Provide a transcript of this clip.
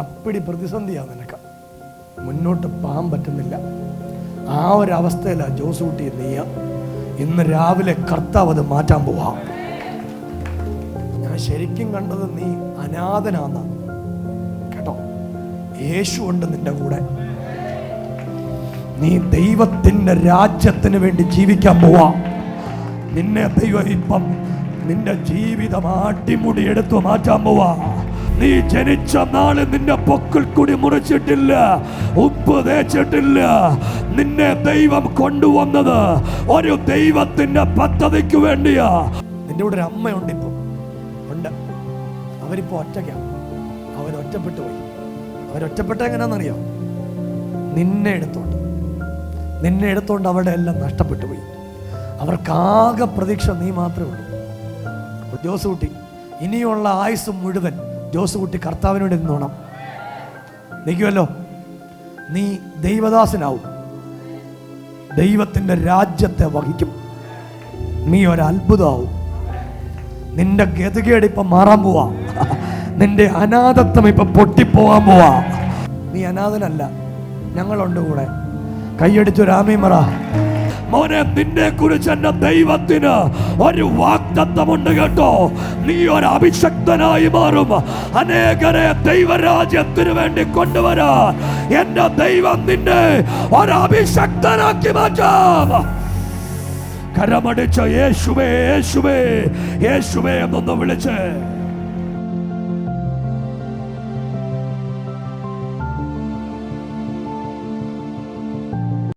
അപ്പിടി പ്രതിസന്ധിയാണ് നിനക്ക്, മുന്നോട്ട് പോകാൻ പറ്റുന്നില്ല. ആ ഒരവസ്ഥയിലാണ് ജോസൂട്ടി നീയ. ഇന്ന് രാവിലെ കർത്താവ് അത് മാറ്റാൻ പോവാ. ഞാൻ ശരിക്കും കണ്ടത് നീ അനാഥനാന്ന കേട്ടോ. യേശു ഉണ്ട് നിന്റെ കൂടെ. നീ ദൈവത്തിന്റെ രാജ്യത്തിന് വേണ്ടി ജീവിക്കാൻ പോവാ. നിന്നെ ദൈവം ഇപ്പം നിന്റെ ജീവിതം അടിമുടി എടുത്തു മാറ്റാൻ പോവാ. നീ ജനിച്ച നാള് നിന്റെ പൊക്കിൾ കൂടി മുറിച്ചിട്ടില്ല, ഉപ്പ് തേച്ചിട്ടില്ല. നിന്നെ ദൈവം കൊണ്ടുവന്നത് ഒരു ദൈവത്തിന്റെ പദ്ധതിക്ക് വേണ്ടിയാ. നിന്റെ കൂടെ ഒരു അമ്മയുണ്ട്, ഇപ്പൊ ഉണ്ട്. അവരിപ്പോ ഒറ്റയ്ക്കാണ്. അവരൊറ്റപ്പെട്ടു പോയി. അവരൊറ്റപ്പെട്ട എങ്ങനെയാണെന്നറിയോ? നിന്നെ എടുത്തോണ്ട് അവരുടെ എല്ലാം നഷ്ടപ്പെട്ടു പോയി. അവർക്കാകെ പ്രതീക്ഷ നീ മാത്രമേ ഉള്ളൂ. ജോസൂട്ടി ഇനിയുള്ള ആയുസ് മുഴുവൻ ജോസൂട്ടി കർത്താവിനോട് നിന്നോണം. നിൽക്കുമല്ലോ, നീ ദൈവദാസനാവും, ദൈവത്തിൻ്റെ രാജ്യത്തെ വഹിക്കും. നീ ഒരത്ഭുതമാവും. നിന്റെ ഗതികേട് ഇപ്പം മാറാൻ പോവാ. നിന്റെ അനാഥത്വം ഇപ്പം പൊട്ടിപ്പോവാൻ പോവാ. നീ അനാഥനല്ല, ഞങ്ങളുണ്ട് കൂടെ. കൈയടിച്ചൊരു ആമീൻ പറ. മോനെ, നിന്നെ കുറിച്ച് എന്റെ ദൈവത്തിന് ഒരു വാഗ്ദത്തമുണ്ട് കേട്ടോ. നീ ഒരു അഭിഷക്തനായി മാറും. അനേകരെ ദൈവരാജ്യത്തിന് വേണ്ടി കൊണ്ടുവരാൻ എന്റെ ദൈവം നിന്നെ ഒരു അഭിഷക്തനാക്കി മാറ്റാം. കരമടിച്ച യേശുവേ യേശുവേ യേശുവേ എന്നൊന്ന് വിളിച്ച്